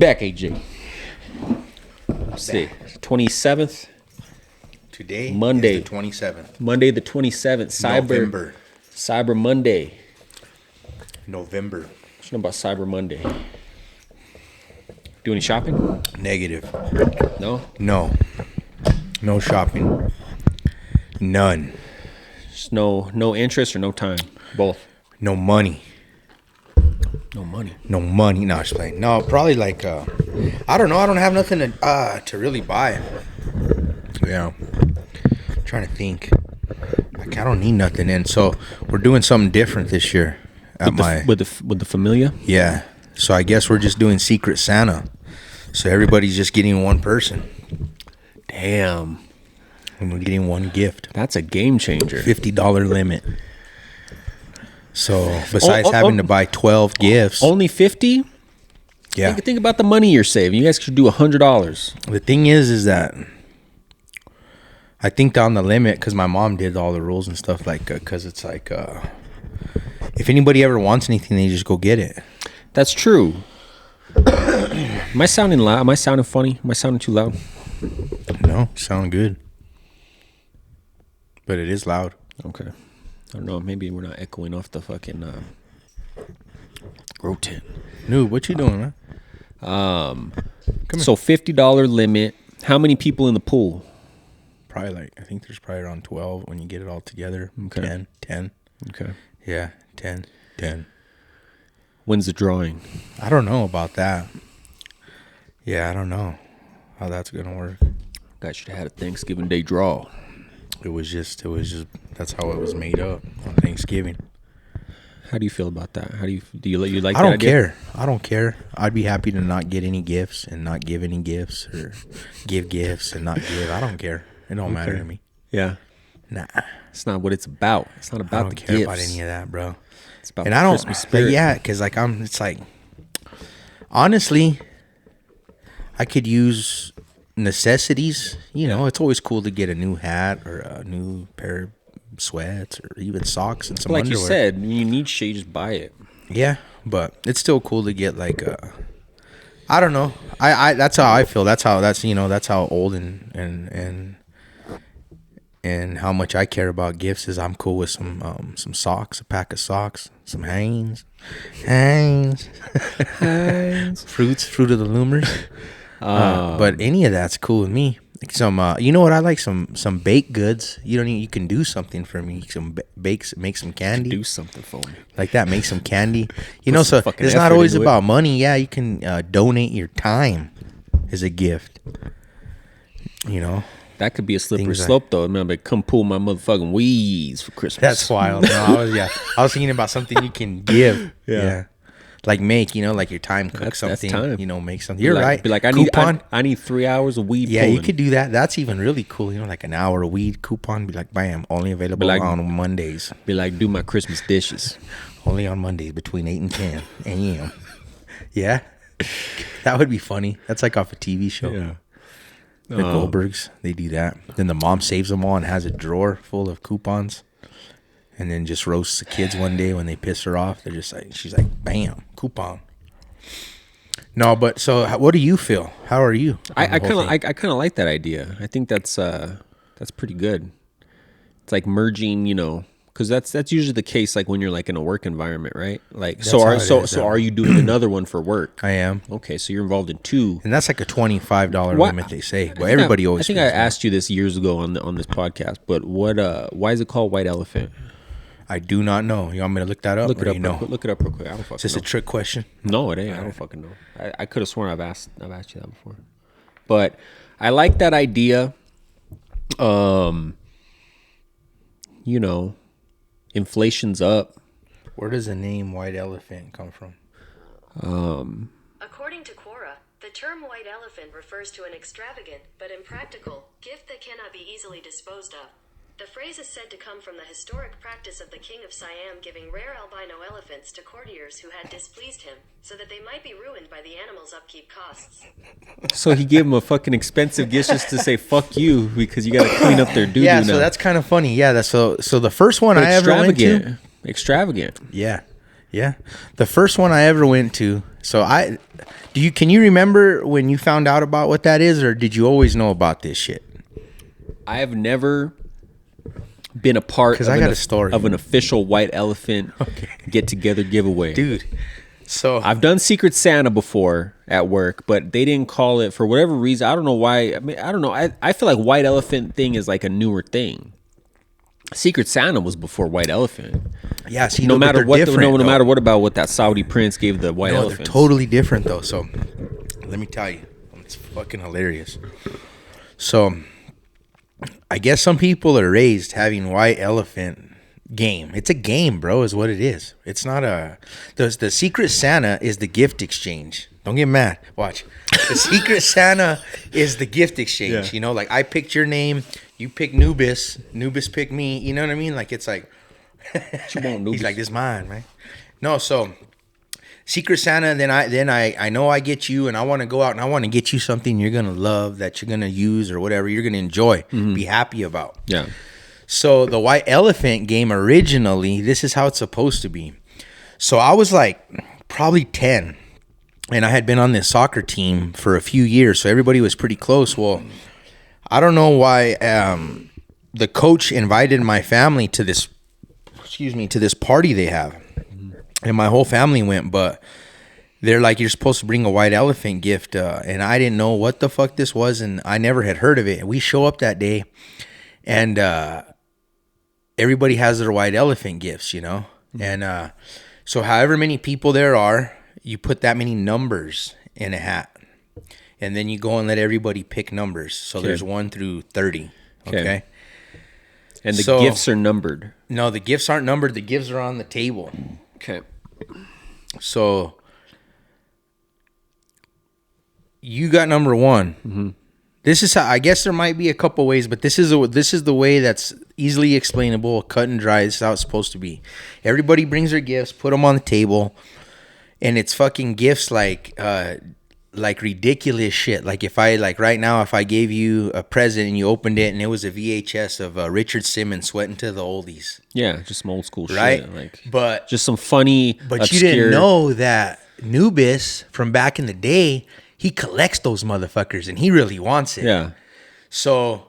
back, AJ. Let's see. 27th. Today Monday. is the 27th. Monday the 27th. November. Cyber Monday. November. What you know about Cyber Monday? Do any shopping? Negative. No? No shopping. None. Just no interest or no time? Both? No money. No money. No money. No, just playing. No, probably like I don't know. I don't have nothing to really buy. Yeah. Trying to think. Like, I don't need nothing in. So we're doing something different this year. With the familia? Yeah. So I guess we're just doing Secret Santa. So everybody's just getting one person. Damn. And we're getting one gift. That's a game changer. $50 limit. So besides having to buy 12 gifts. Only 50? Yeah. Think about the money you're saving. You guys could do $100. The thing is that I think down the limit, because my mom did all the rules and stuff, like, because it's like, if anybody ever wants anything, they just go get it. That's true. Am I sounding loud? Am I sounding funny? Am I sounding too loud? No, you sound good. But it is loud. Okay. I don't know. Maybe we're not echoing off the fucking rotate. Noob, what you doing, man? So $50 limit. How many people in the pool? Probably like, I think there's probably around 12 when you get it all together. Okay. 10. Okay. Yeah, 10. When's the drawing? I don't know about that. Yeah, I don't know how that's going to work. Guys should have had a Thanksgiving Day draw. It was just, that's how it was made up on Thanksgiving. How do you feel about that? How do you like I that don't idea? care. I don't care. I'd be happy to not get any gifts and not give any gifts, or give gifts and not give. I don't care. It don't matter to me. Yeah. Nah. It's not what it's about. It's not about the gifts. I don't care about any of that, bro. It's about And the I don't, Christmas spirit. yeah, because like it's like, honestly, I could use necessities. You know, it's always cool to get a new hat or a new pair of sweats or even socks and some like underwear. you said, when you need shit, you just buy it. Yeah, but it's still cool to get like I don't know. I that's how I feel. That's how old and how much I care about gifts is I'm cool with some socks, a pack of socks, some Hanes. Fruit of the Loomers. But any of that's cool with me. Like some, you know what I like? Some baked goods. You can do something for me. Some make some candy. Do something for me. Like that, make some candy. You know, so fucking it's not effort always into about money. Yeah, you can donate your time as a gift. You know, That could be a slippery Things slope, though. Remember, come pull my motherfucking weeds for Christmas. that's wild. No, I was thinking about something you can give. Yeah. Like make, like your time cook That's something. time. Make something. You're right. Be like, Coupon. I need 3 hours of weed. Yeah, pulling. you could do that. That's even really cool. Like an hour of weed coupon. Be like, bam, only available on Mondays. Be like, do my Christmas dishes. Only on Mondays between 8 and 10 a.m. Yeah, that would be funny. That's like off a TV show. Yeah. The Goldbergs, they do that. Then the mom saves them all and has a drawer full of coupons. And then just roasts the kids one day when they piss her off. They're just like, she's like, bam, coupon. No, but so what do you feel? How are you? I kind of like that idea. I think that's pretty good. It's like merging, because that's usually the case. Like when you're like in a work environment, right? Like that's are you doing another one for work? I am. Okay, so you're involved in two, and that's like a $25 limit. They say. Well, everybody always. I think I asked you this years ago on this podcast, but why is it called White Elephant? I do not know. You want me to look that up? Look it up real quick. I don't fucking know. Is this a trick question? No, it ain't. I don't fucking know. I could have sworn I've asked you that before. But I like that idea. Inflation's up. Where does the name White Elephant come from? According to Quora, the term white elephant refers to an extravagant but impractical gift that cannot be easily disposed of. The phrase is said to come from the historic practice of the king of Siam giving rare albino elephants to courtiers who had displeased him, so that they might be ruined by the animal's upkeep costs. So he gave him a fucking expensive gift just to say fuck you because you got to clean up their doo-doo Yeah, now. so that's kind of funny. Yeah, so the first one I ever went to. Extravagant. Yeah. Yeah. The first one I ever went to. So can you remember when you found out about what that is, or did you always know about this shit? I have never been a part of, of an official white elephant get together giveaway. Dude. So I've done Secret Santa before at work, but they didn't call it for whatever reason. I don't know why. I mean, I don't know. I feel like white elephant thing is like a newer thing. Secret Santa was before white elephant. Yeah, see, no matter what, no matter what about what that Saudi prince gave the white elephant. They're totally different though. So let me tell you, it's fucking hilarious. So I guess some people are raised having white elephant game. It's a game, bro, is what it is. It's not the Secret Santa is the gift exchange. Don't get mad. Watch. The Secret Santa is the gift exchange. Yeah. You know, like I picked your name, you picked Nubis, Nubis picked me. You know what I mean? Like it's like he's like, this is mine, right? No, so Secret Santa, then I know I get you, and I want to go out and I want to get you something you're gonna love, that you're gonna use or whatever you're gonna enjoy, be happy about. Yeah. So the white elephant game originally, this is how it's supposed to be. So I was like probably 10, and I had been on this soccer team for a few years, so everybody was pretty close. Well, I don't know why the coach invited my family to this party they have. And my whole family went, but they're like, you're supposed to bring a white elephant gift. And I didn't know what the fuck this was, and I never had heard of it. And we show up that day, and everybody has their white elephant gifts, you know? And so however many people there are, you put that many numbers in a hat. And then you go and let everybody pick numbers. So there's 1 through 30, okay? And the gifts are numbered? No, the gifts aren't numbered. The gifts are on the table. Okay. So you got number 1. Mm-hmm. This is how, I guess there might be a couple ways, but this is the way that's easily explainable, cut and dry. This is how it's supposed to be. Everybody brings their gifts, put them on the table, and it's fucking gifts like ridiculous shit. Like if right now, if I gave you a present and you opened it and it was a VHS of Richard Simmons sweating to the oldies. Yeah, just some old school right? shit. Like, but just some funny, but obscure... you didn't know that Nubis from back in the day, he collects those motherfuckers and he really wants it. Yeah. So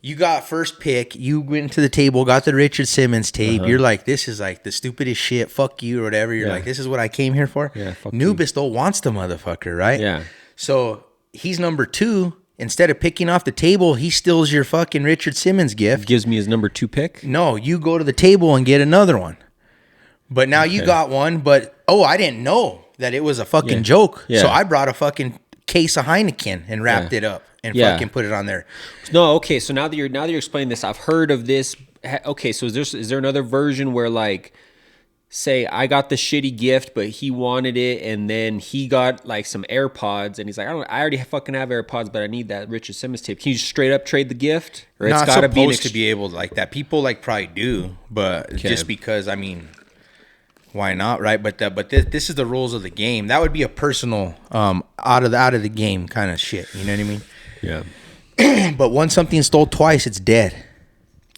you got first pick. You went to the table, got the Richard Simmons tape. You're like, this is like the stupidest shit. Fuck you or whatever. You're like, this is what I came here for. Yeah. Fuck Nubis though wants the motherfucker, right? Yeah. So he's number 2. Instead of picking off the table, he steals your fucking Richard Simmons gift. Gives me his number 2 pick. No, you go to the table and get another one. But now you got one. But I didn't know that it was a fucking joke. Yeah. So I brought a fucking case of Heineken and wrapped it up and fucking put it on there. No, okay. So now that you're explaining this, I've heard of this. Okay, so is there another version where like, say I got the shitty gift, but he wanted it, and then he got like some AirPods, and he's like, I already fucking have AirPods, but I need that Richard Simmons tape. Can you just straight up trade the gift? Or it's gotta be supposed to be able like that. People like probably do, but just because, I mean, why not, right? But this is the rules of the game. That would be a personal out of the game kind of shit. You know what I mean? Yeah. But once something's stole twice, it's dead.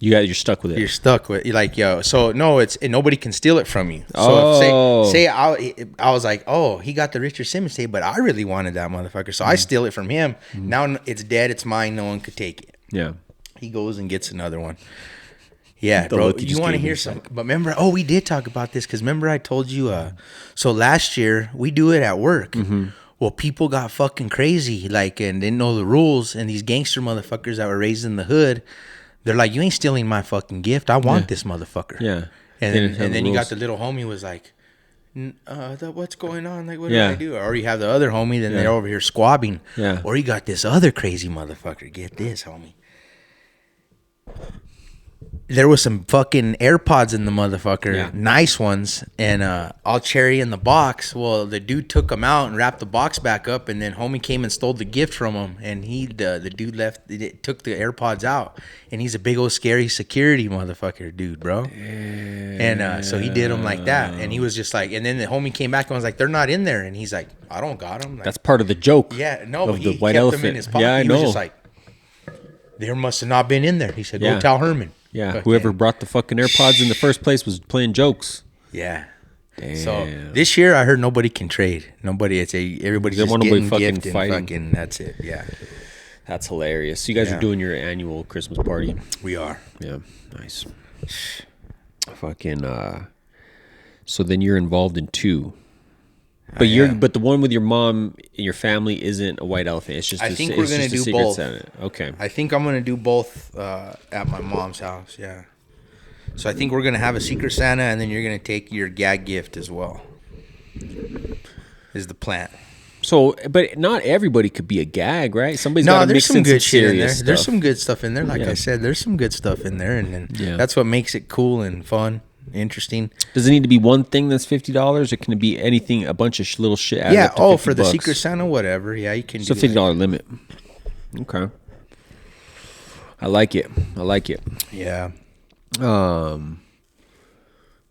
You're stuck with it. You're stuck with like, yo. So no, nobody can steal it from you. So say I was like, he got the Richard Simmons tape, but I really wanted that motherfucker, so I steal it from him. Now it's dead. It's mine. No one could take it. Yeah. He goes and gets another one. Yeah, bro. You want to hear some? But remember, we did talk about this because remember I told you. So last year we do it at work. Mm-hmm. Well, people got fucking crazy, like, and didn't know the rules. And these gangster motherfuckers that were raised in the hood, they're like, you ain't stealing my fucking gift. I want this motherfucker. Yeah. And then you got the little homie was like, what's going on? Like, what did I do? Or you have the other homie, then they're over here squabbing. Yeah. Or you got this other crazy motherfucker. Get this, homie. There was some fucking AirPods in the motherfucker, nice ones, and all cherry in the box. Well, the dude took them out and wrapped the box back up, and then homie came and stole the gift from him. And the dude took the AirPods out, and he's a big old scary security motherfucker, dude, bro. And so he did them like that, and he was just like, and then the homie came back and was like, they're not in there, and he's like, I don't got them. Like, that's part of the joke. Yeah, no, but the he white kept elephant. them in his pocket. Yeah, I he know. was just like, there must have not been in there. He said, go tell Herman. Yeah, whoever brought the fucking AirPods in the first place was playing jokes. Yeah. Damn. So this year I heard nobody can trade. Everybody's just getting gift and fucking. That's it. Yeah. That's hilarious. So you guys are doing your annual Christmas party. We are. Yeah. Nice. Fucking. So then you're involved in 2. But the one with your mom and your family isn't a white elephant. It's just. I think we're gonna do both. Santa. Okay. I think I'm gonna do both at my mom's house. Yeah. So I think we're gonna have a Secret Santa, and then you're gonna take your gag gift as well. Is the plan. So, but not everybody could be a gag, right? Somebody's got to there's mix some in good some shit in serious there. stuff. There's some good stuff in there. Like I said, there's some good stuff in there, and then that's what makes it cool and fun, interesting. Does it need to be one thing that's $50, or can it be anything? A bunch of little shit. Yeah. For the Secret Santa, whatever. Yeah, you can. So do $50 limit. Okay. I like it. Yeah.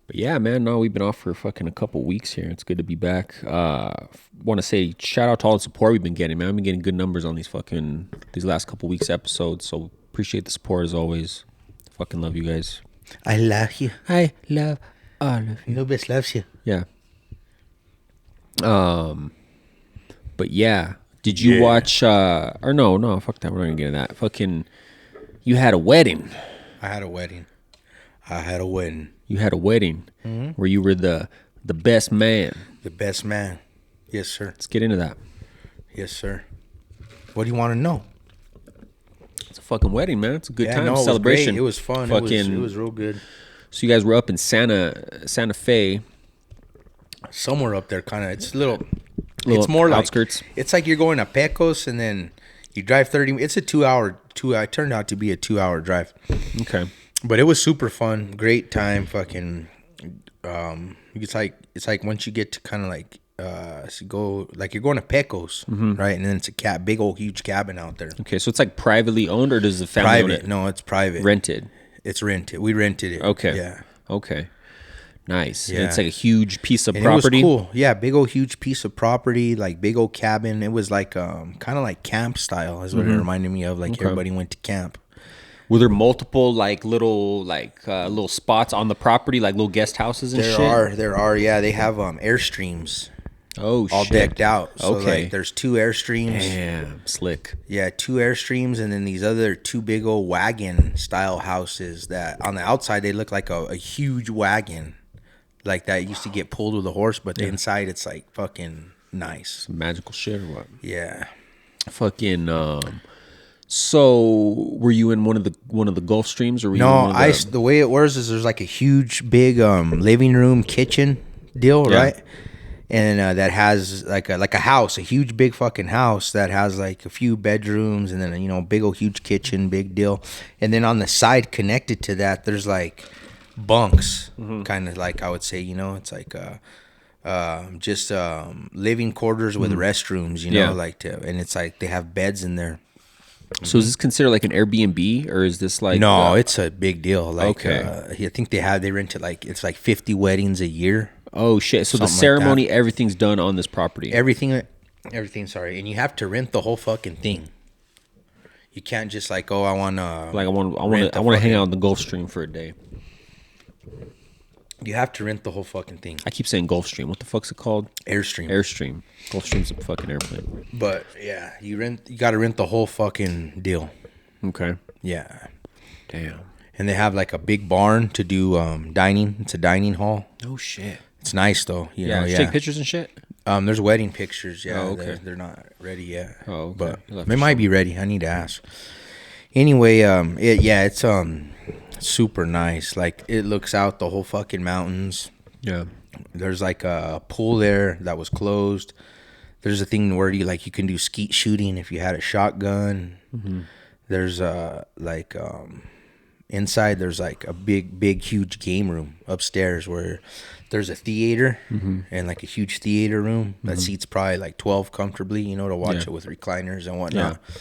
But yeah, man, no, we've been off for fucking a couple weeks here. It's good to be back. Want to say shout out to all the support we've been getting, man. I've been getting good numbers on these last couple weeks episodes. So appreciate the support as always. Fucking love you guys. I love you. I love all of you. Nobody loves you. Yeah. But yeah, did you watch? Or no, fuck that. We're not gonna get into that. Fucking, you had a wedding. I had a wedding. You had a wedding where you were the best man. The best man. Yes, sir. Let's get into that. Yes, sir. What do you want to know? It's a fucking wedding, man. It's a good time. No, Celebration. It was fun. It was real good. So you guys were up in Santa Fe. Somewhere up there, kind of. It's it's more outskirts. Like, it's like you're going to Pecos and then you drive 30. It's a 2-hour. It turned out to be a 2-hour drive. Okay. But it was super fun. Great time. Fucking. It's like once you get to kind of like go like you're going to Pecos, right? And then it's a big old huge cabin out there. Okay, so it's like privately owned, or does the family own it? No, it's private. Rented. It's rented. We rented it. Okay. Yeah. Okay. Nice. Yeah. And it's like a huge piece of and property. It was cool. Yeah, big old huge piece of property, like big old cabin. It was like kind of like camp style is what it reminded me of. Like everybody went to camp. Were there multiple little spots on the property, like little guest houses and shit? There are. Yeah, they have Airstreams. Oh, all shit. decked out. So okay. Like, there's 2 Airstreams. Damn, slick. Yeah, 2 Airstreams, and then these other 2 big old wagon style houses that on the outside they look like a huge wagon, like that used to get pulled with a horse, but the inside it's like fucking nice. Some magical shit or what? Yeah. Fucking. So, were you in one of the Gulf Streams, or were you in one of the way it works is there's like a huge big living room kitchen deal, right? And that has like a house, a huge big fucking house that has like a few bedrooms and then big old huge kitchen, big deal. And then on the side connected to that, there's like bunks, kind of like I would say, it's like just living quarters with restrooms, and it's like they have beds in there. So is this considered like an Airbnb, or is this like? No, it's a big deal. Like, okay. I think they rent it like it's like 50 weddings a year. Oh shit! So the ceremony, like everything's done on this property. Everything. Sorry, and you have to rent the whole fucking thing. You can't just like, I want to hang out on the Gulf Stream for a day. You have to rent the whole fucking thing. I keep saying Gulf Stream. What the fuck's it called? Airstream. Gulf Stream's a fucking airplane. But yeah, you got to rent the whole fucking deal. Okay. Yeah. Damn. And they have like a big barn to do dining. It's a dining hall. Oh shit. It's nice though. You Did you take pictures and shit? There's wedding pictures. Yeah. Oh, okay. They're not ready yet. Oh, okay. But they might be ready. I need to ask. Anyway, it's super nice. Like it looks out the whole fucking mountains. Yeah. There's like a pool there that was closed. There's a thing where you can do skeet shooting if you had a shotgun. Mm-hmm. There's inside there's like a big huge game room upstairs where there's a theater and like a huge theater room that seats probably like 12 comfortably, to watch it with recliners and whatnot. Yeah.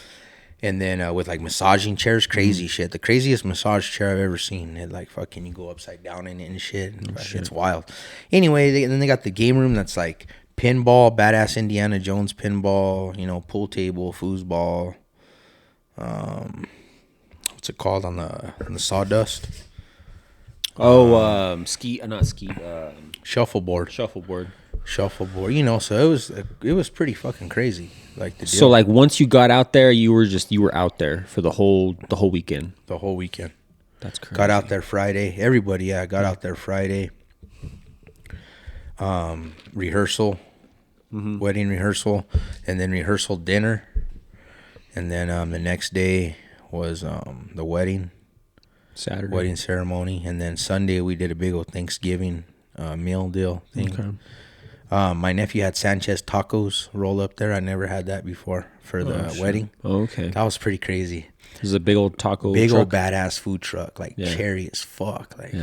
And then with like massaging chairs, crazy shit. The craziest massage chair I've ever seen. It like fucking you go upside down in it and shit. It's wild. Anyway, then they got the game room that's like pinball, badass Indiana Jones pinball, pool table, foosball. What's it called on the sawdust? Oh, not ski. Shuffleboard. Shuffleboard. You know, so it was pretty fucking crazy. Like the deal. So like once you got out there, you were out there for the whole weekend. The whole weekend. That's crazy. Got out there Friday. Everybody, got out there Friday. Rehearsal, wedding rehearsal, and then rehearsal dinner, and then the next day was the wedding ceremony, and then Sunday we did a big old Thanksgiving meal deal thing. Okay. My nephew had Sanchez tacos roll up there. I never had that before for the wedding. Oh, okay. That was pretty crazy. This is a big old taco big truck. Old badass food truck, like cherry as fuck, like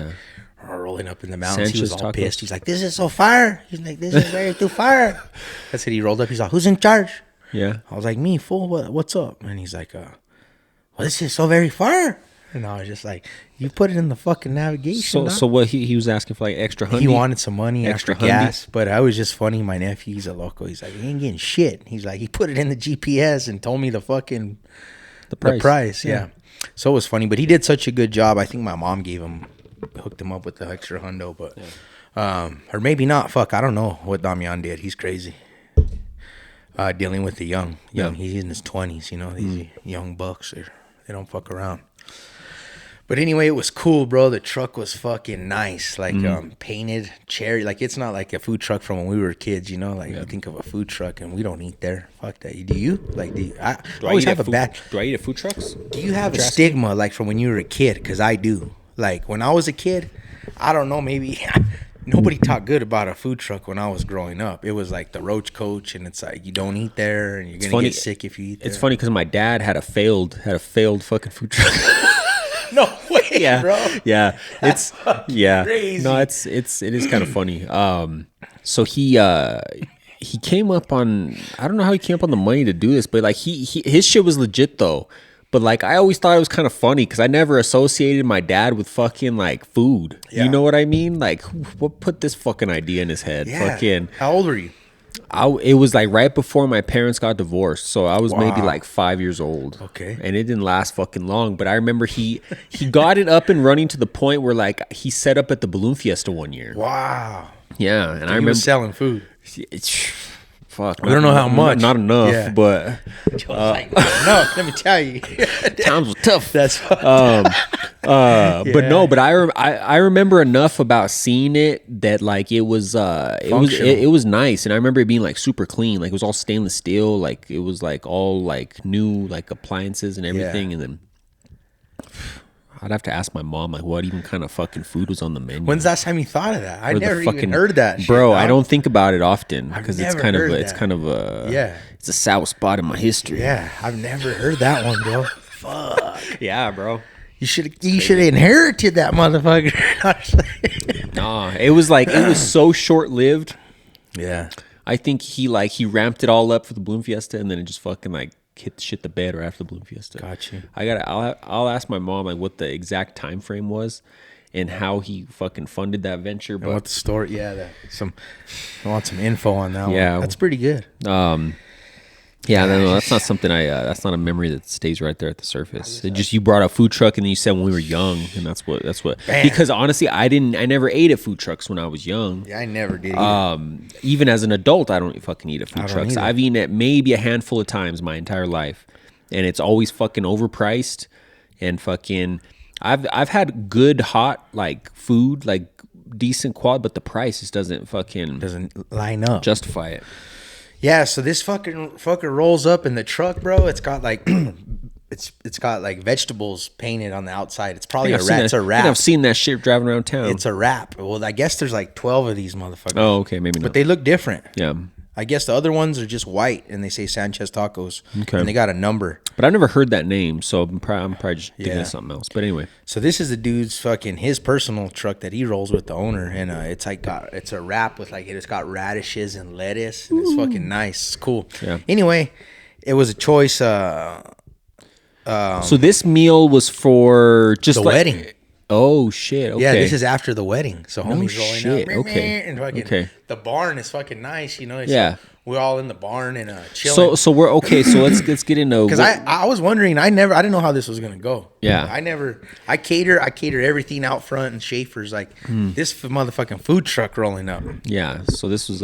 rolling up in the mountains. Sanchez, he was all tacos. Pissed. He's like, "This is so fire." He's like, "This is very too fire." That's it. He rolled up. He's like, "Who's in charge?" Yeah. I was like, "Me, fool. What's up?" And he's like, "Well, this is so very fire." And I was just like, "You put it in the fucking navigation." So what he was asking for, like extra honey? He wanted some money, extra gas. But I was just funny. My nephew, he's a loco. He's like, "He ain't getting shit." He's like, he put it in the GPS and told me the fucking the price. Yeah. So it was funny, but he did such a good job. I think my mom hooked him up with the extra hundo, but or maybe not. Fuck, I don't know what Damian did. He's crazy. Dealing with the young. He's in his 20s. You know, these young bucks. They don't fuck around. But anyway, it was cool, bro. The truck was fucking nice, like painted cherry. Like it's not like a food truck from when we were kids, you know. Like you think of a food truck, and we don't eat there. Fuck that. Do you? Like, I always have a bad. Do I eat at food trucks? Do you have a stigma like from when you were a kid? Because I do. Like when I was a kid, I don't know. Maybe nobody talked good about a food truck when I was growing up. It was like the Roach Coach, and it's like you don't eat there, and you're gonna get sick if you eat there. It's funny because my dad had a failed fucking food truck. No way, bro. Yeah. That's crazy. No, it is kind of funny. So he came up on, I don't know how he came up on the money to do this, but like his shit was legit though. But like I always thought it was kind of funny because I never associated my dad with fucking like food. Yeah. You know what I mean? Like what put this fucking idea in his head? Yeah. Fucking. How old were you? It was like right before my parents got divorced, so I was maybe like 5 years old. Okay, and it didn't last fucking long. But I remember he got it up and running to the point where like he set up at the Balloon Fiesta one year. Wow. Yeah, and I remember he was selling food. Fuck, I don't know how much. Not enough, but no. Let me tell you, times were tough. That's but no, but I remember enough about seeing it that like it was nice, and I remember it being like super clean, like it was all stainless steel, like it was like all like new like appliances and everything, and then I'd have to ask my mom like what even kind of fucking food was on the menu. When's the last time you thought of that? I never even heard that shit, bro. dog. I don't think about it often because it's kind of a it's a sour spot in my history. Yeah, I've never heard that one, bro. Fuck. Yeah, bro. You should have inherited that motherfucker. Nah, it was so short lived. Yeah, I think he ramped it all up for the Balloon Fiesta, and then it just fucking like hit shit the bed right after the Balloon Fiesta. Got you. I'll ask my mom like what the exact time frame was and how he fucking funded that venture. But what the story? Yeah, I want some info on that. Yeah, one. That's pretty good. Yeah, no, that's not something that's not a memory that stays right there at the surface. It just, you brought up food truck and then you said when we were young, and that's what, Bam. Because honestly, I never ate at food trucks when I was young. Yeah, I never did either. Even as an adult, I don't fucking eat at food trucks. I've eaten it maybe a handful of times my entire life, and it's always fucking overpriced, and fucking, I've had good hot like food, like decent quality, but the price just doesn't line up, justify it. Yeah, so this fucker rolls up in the truck, bro. It's got like it's got like vegetables painted on the outside. It's probably it's a wrap. I've seen that shit driving around town. It's a wrap. Well, I guess there's like 12 of these motherfuckers. Oh, okay, maybe not. But they look different. Yeah. I guess the other ones are just white, and they say Sanchez Tacos. Okay. And they got a number. But I've never heard that name, so I'm probably just thinking of something else. But anyway. So this is the dude's his personal truck that he rolls with the owner, and it's a wrap with like, it's got radishes and lettuce, and it's fucking nice. It's cool. Yeah. Anyway, it was a choice. So this meal was for just the wedding. Oh shit! Okay. Yeah, this is after the wedding. So homie's rolling up. Okay. And fucking, the barn is fucking nice. You know, it's we're all in the barn and chilling. So we're okay. So let's get into Because I was wondering, I didn't know how this was gonna go. Yeah. I cater everything out front, and Schaefer's like this motherfucking food truck rolling up. Yeah. So this was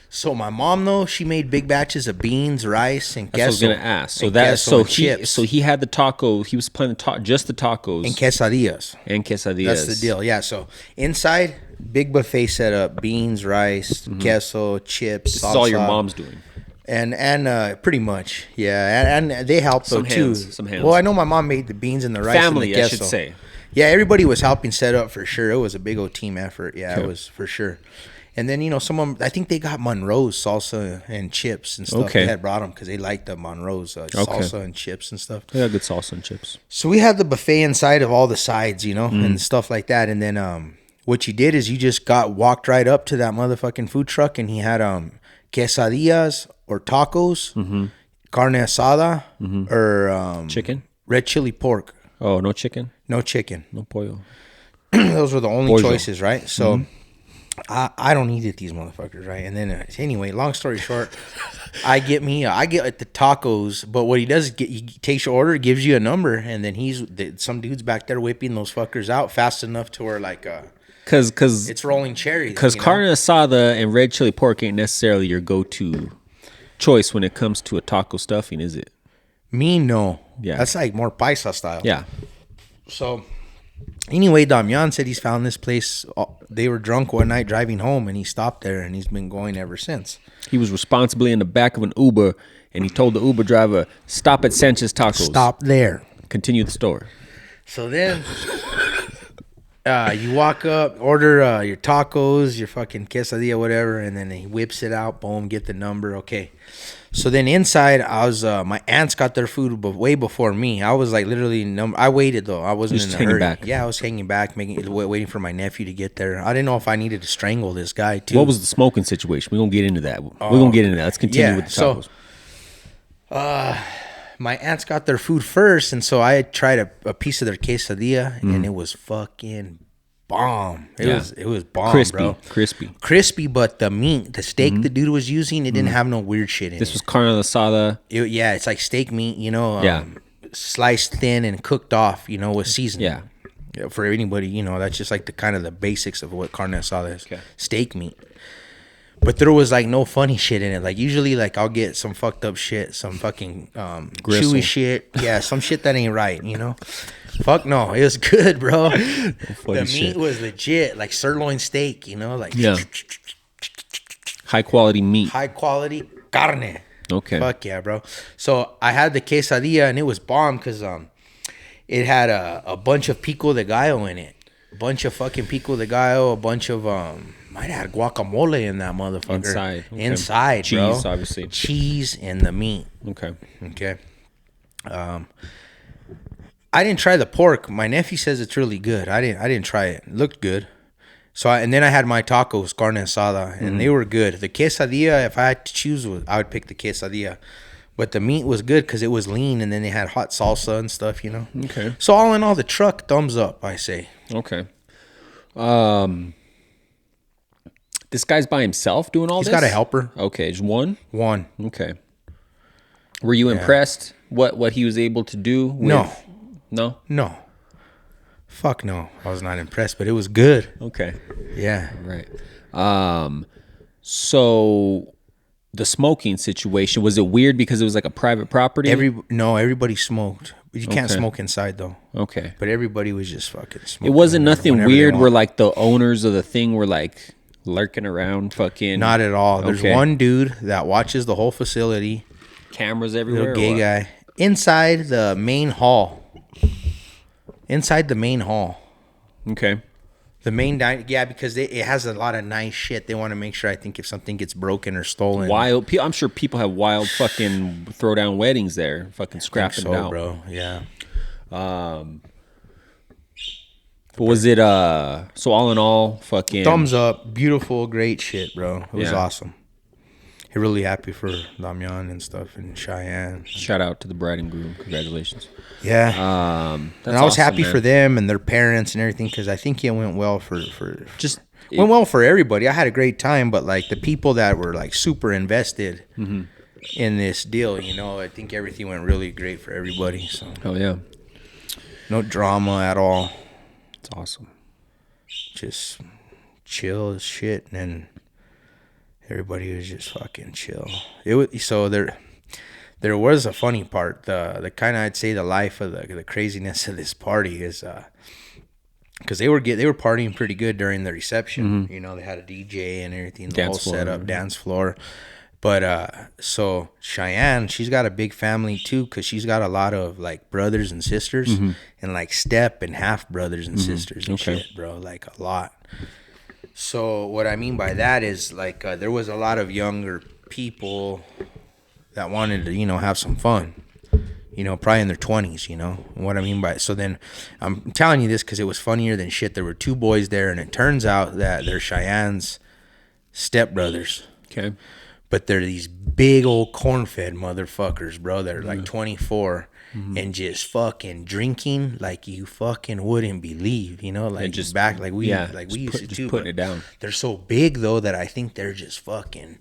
So my mom though, she made big batches of beans, rice, and queso. That's what I was gonna ask. So he had the taco. He was planning just the tacos and quesadillas. That's the deal. Yeah. So inside, big buffet setup: beans, rice, queso, chips. This is all your mom's doing. And pretty much, yeah. And they helped though too. Some hands. Well, I know my mom made the beans and the rice. Family, and the I queso. should say. Yeah, everybody was helping set up for sure. It was a big old team effort. Yeah, It was for sure. And then, someone, I think they got Monroe's salsa and chips and stuff. Okay. They had brought them because they liked the Monroe's salsa and chips and stuff. They got good salsa and chips. So we had the buffet inside of all the sides, and stuff like that. And then what you did is you just walked right up to that motherfucking food truck, and he had quesadillas or tacos, carne asada, or Chicken? red chili pork. Oh, no chicken? No chicken. No pollo. Those were the only Pollo. choices, right? So I don't eat it, these motherfuckers, right? And then anyway, long story short, I get like the tacos, but what he does is he takes your order, gives you a number, and then some dude's back there whipping those fuckers out fast enough to where like Cause it's rolling cherries. Because carne asada and red chili pork ain't necessarily your go-to choice when it comes to a taco stuffing, is it? Me, no. Yeah. That's like more paisa style. Yeah. So anyway, Damian said he's found this place. They were drunk one night driving home, and he stopped there, and he's been going ever since. He was responsibly in the back of an Uber, and he told the Uber driver, "Stop at Sanchez Tacos." Stop there. Continue the story. So then you walk up, order your tacos, your fucking quesadilla, whatever, and then he whips it out. Boom, get the number. Okay. So then inside, I was my aunts got their food way before me. I was like literally I waited though. I wasn't Just in a hanging hurry. back. Yeah, I was hanging back, waiting for my nephew to get there. I didn't know if I needed to strangle this guy too. What was the smoking situation? We're gonna get into that. Let's continue with the tacos. So, my aunts got their food first, and so I tried a piece of their quesadilla, and it was fucking bomb. It was bomb, crispy. But the steak the dude was using, it didn't have no weird shit in it. This was carne asada. It's like steak meat, sliced thin and cooked off, with seasoning. Yeah. For anybody, that's just like the kind of the basics of what carne asada is. Okay. Steak meat. But there was like no funny shit in it. Like usually, like I'll get some fucked up shit, some fucking chewy shit. Yeah, some shit that ain't right. Fuck no, it was good, bro. The meat was legit, like sirloin steak. High quality meat. High quality carne. Okay. Fuck yeah, bro. So I had the quesadilla, and it was bomb because it had a bunch of pico de gallo in it, a bunch of fucking pico de gallo, a bunch of might have had guacamole in that motherfucker. Inside, cheese, bro. Obviously. Cheese and the meat. Okay. I didn't try the pork. My nephew says it's really good. I didn't try it. It looked good. So and then I had my tacos, carne asada, and they were good. The quesadilla, if I had to choose, I would pick the quesadilla. But the meat was good because it was lean, and then they had hot salsa and stuff, Okay. So all in all, the truck, thumbs up, I say. Okay. This guy's by himself doing all this? He's got a helper. Okay, just one? One. Okay. Were you impressed what he was able to do? No? No. Fuck no. I was not impressed, but it was good. Okay. Yeah. Right. So the smoking situation, was it weird because it was like a private property? Everybody smoked. You can't smoke inside though. Okay. But everybody was just fucking smoking. It wasn't nothing weird where like the owners of the thing were like lurking around fucking. Not at all. There's one dude that watches the whole facility. Cameras everywhere. Little gay guy. Inside the main hall. Okay. The main dining, because it has a lot of nice shit. They want to make sure, I think, if something gets broken or stolen. I'm sure people have wild fucking throwdown weddings there, fucking scrapping it out, bro. Yeah. But was it so all in all, fucking thumbs up, beautiful, great shit, bro. It was awesome. Really happy for Damian and stuff and Cheyenne. Shout out to the bride and groom. Congratulations. Yeah. That's and I was awesome, happy man. for them and their parents and everything because I think it went well for just went well for everybody. I had a great time, but like the people that were like super invested in this deal, you know, I think everything went really great for everybody. So hell yeah, no drama at all. it's awesome. Just chill as shit, and then everybody was just fucking chill. It was so there was a funny part. The kind of, I'd say, the life of the craziness of this party is because they were partying pretty good during the reception. You know, they had a DJ and everything, the whole setup, dance floor. But so Cheyenne, she's got a big family too, because she's got a lot of like brothers and sisters, and like step and half brothers and sisters and shit, bro, like a lot. So what I mean by that is like there was a lot of younger people that wanted to, you know, have some fun, you know, probably in their 20s, you know. And what I mean by, so then I'm telling you this because it was funnier than shit. There were 2 boys there, and it turns out that they're Cheyenne's stepbrothers. Okay. But they're these big old corn-fed motherfuckers, bro. They're like 24 and just fucking drinking like you fucking wouldn't believe, you know, like just back like we used to do. Putting it down. They're so big though that I think they're just fucking,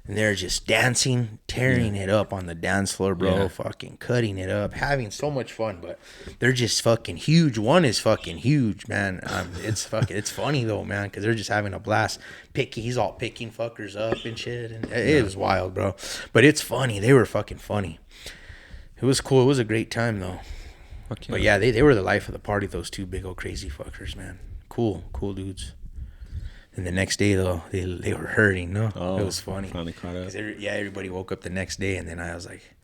and they're just dancing, tearing it up on the dance floor, bro. Fucking cutting it up, having so much fun. But they're just fucking huge. One is fucking huge, man. It's funny though, man, because they're just having a blast. He's all picking fuckers up and shit, and it was wild, bro. But it's funny. They were fucking funny. It was cool. It was a great time though. Fuck yeah. But yeah, they were the life of the party. Those 2 big old crazy fuckers, man. Cool dudes. And the next day, though, they were hurting, no? It was funny. Finally caught up. Everybody woke up the next day, and then I was like,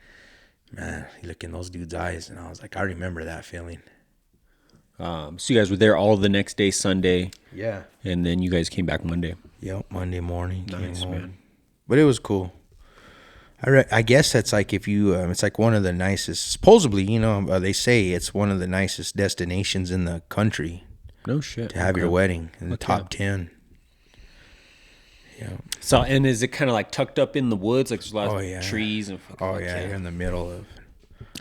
man, you look in those dudes' eyes, and I was like, I remember that feeling. So you guys were there all the next day, Sunday. Yeah. And then you guys came back Monday. Yep, Monday morning. Nice, man. But it was cool. I guess that's like if you, it's like one of the nicest, supposedly, you know, they say it's one of the nicest destinations in the country. No shit. To have your wedding in the top 10. Yeah. So, and is it kind of like tucked up in the woods? Like there's a lot of trees and you're in the middle of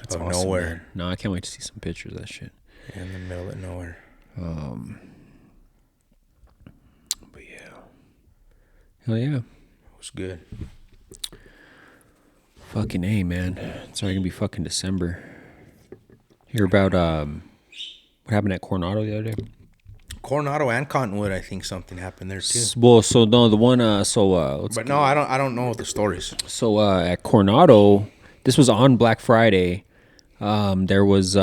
awesome, nowhere. Man. No, I can't wait to see some pictures of that shit. Yeah, in the middle of nowhere. But yeah. Hell yeah. It was good. Fucking A, man. It's already gonna be fucking December. Hear about what happened at Coronado the other day? Coronado and Cottonwood, I think something happened there too. Well, so no, the one, I don't know the stories. So at Coronado, this was on Black Friday. There was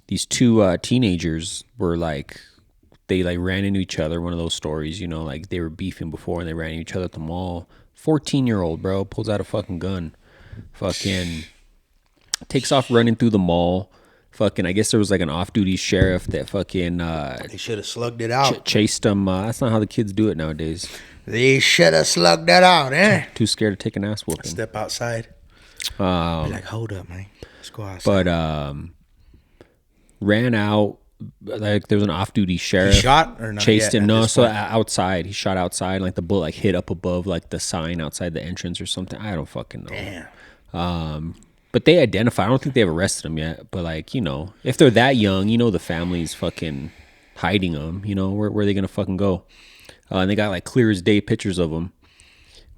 these 2 teenagers were like, they like ran into each other. One of those stories, you know, like they were beefing before and they ran into each other at the mall. 14-year-old, bro, pulls out a fucking gun, fucking takes off running through the mall. Fucking, I guess there was like an off-duty sheriff that fucking they should have slugged it out. Chased him. That's not how the kids do it nowadays. They should have slugged that out, eh? Too scared to take an ass whooping. Step outside. Be like, hold up, man. Let's go outside. But ran out. Like there was an off-duty sheriff. He shot or not? Chased him. No, so outside. He shot outside. Like the bullet like hit up above like the sign outside the entrance or something. I don't fucking know. Damn. But they identify. I don't think they've arrested him yet. But like, you know, if they're that young, you know, the family's fucking hiding them. You know, where are they gonna fucking go? And they got like clear as day pictures of them.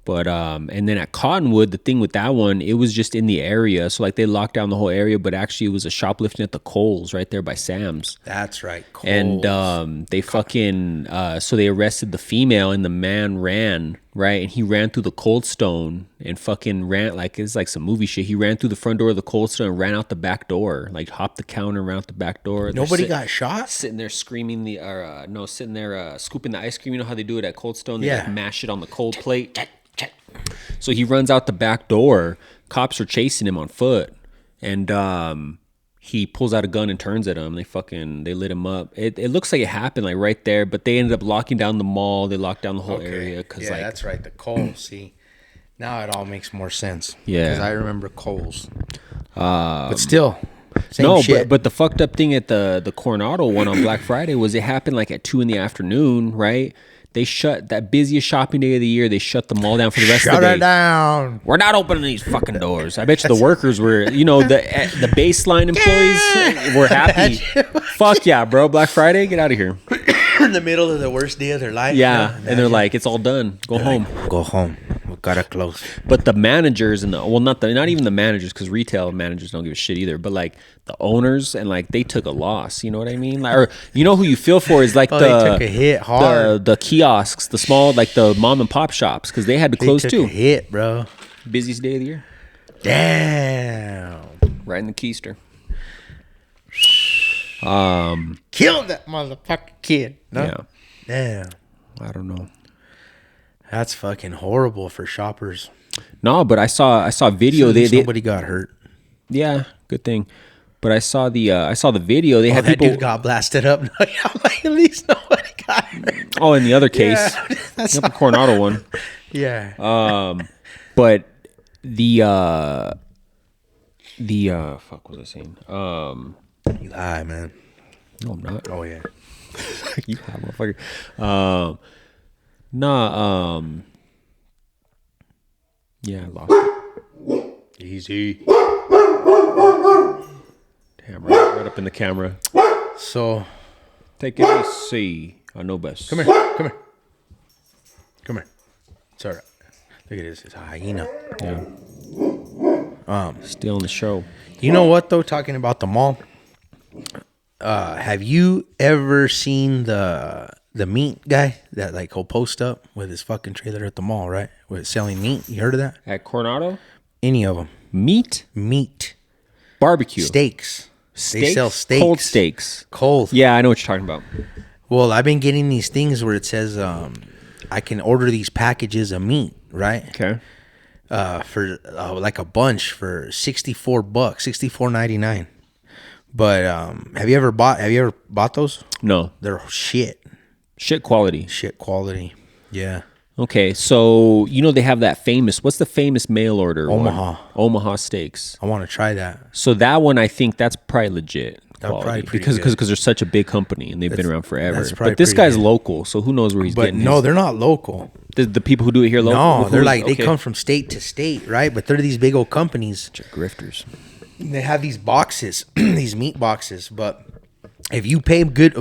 But and then at Cottonwood, the thing with that one, it was just in the area. So like they locked down the whole area, but actually it was a shoplifting at the Kohl's right there by Sam's. That's right, Kohl's. And they fucking so they arrested the female and the man ran, right? And he ran through the Cold Stone and fucking ran like it's like some movie shit. He ran through the front door of the Cold Stone and ran out the back door, like hopped the counter, ran out the back door. Nobody got shot? Sitting there screaming sitting there scooping the ice cream. You know how they do it at Cold Stone? They like mash it on the cold plate. So he runs out the back door. Cops are chasing him on foot, and he pulls out a gun and turns at him. They lit him up. It looks like it happened like right there, but they ended up locking down the mall. They locked down the whole area because that's right. The Kohl's. See, now it all makes more sense. Yeah, because I remember Kohl's. But still, same shit. But the fucked up thing at the Coronado one on Black Friday was it happened like at 2 p.m, right? They shut that busiest shopping day of the year. They shut the mall down for the rest of the day. Shut it down. We're not opening these fucking doors. I bet you the workers were, you know, the baseline employees were happy. Fuck yeah, bro. Black Friday, get out of here. in the middle of the worst day of their life. Yeah, and they're like, it's all done. Go home. Like, go home. We gotta close. But the managers and not even the managers, because retail managers don't give a shit either. But like the owners and like they took a loss. You know what I mean? Like, or you know who you feel for is like they took a hit hard. The kiosks, the small like the mom and pop shops, because they had to close took too. A hit, bro. Busiest day of the year. Damn. Right in the keister. Killed that motherfucking kid. No? Yeah. Damn. I don't know. That's fucking horrible for shoppers. No, but I saw a video. Nobody got hurt. Yeah, good thing. But I saw the video. They had that people dude got blasted up. I'm like, at least nobody got hurt. Oh, in the other case, that's the Coronado one. Yeah. But the fuck was I saying? You lie, man. No, I'm not. Oh yeah. You lie, motherfucker. Nah. Yeah, I lost it. Easy. Damn, right up in the camera. So, take it easy. I know best. Come here. It's all right. Look at this. It's a hyena. Yeah. Stealing the show. You know what though? Talking about the mall. Have you ever seen the meat guy that like he'll post up with his fucking trailer at the mall, right? With selling meat. You heard of that? At Coronado? Any of them? Meat? Barbecue. Steaks. They sell steaks. Cold steaks. Cold. Yeah, I know what you're talking about. Well, I've been getting these things where it says I can order these packages of meat, right? Okay. For like a bunch for $64, $64.99. But have you ever bought those? No. They're shit. Shit quality. Yeah. Okay, so you know they have that famous. What's the famous mail order? Omaha. Omaha steaks. I want to try that. So that one, I think that's probably legit quality probably because they're such a big company and they've been around forever. But this guy's good. Local, so who knows where he's getting? No, they're not local. The people who do it here local. No, they're like they come from state to state, right? But they're these big old companies. Grifters. They have these boxes, these meat boxes, but. If you pay a good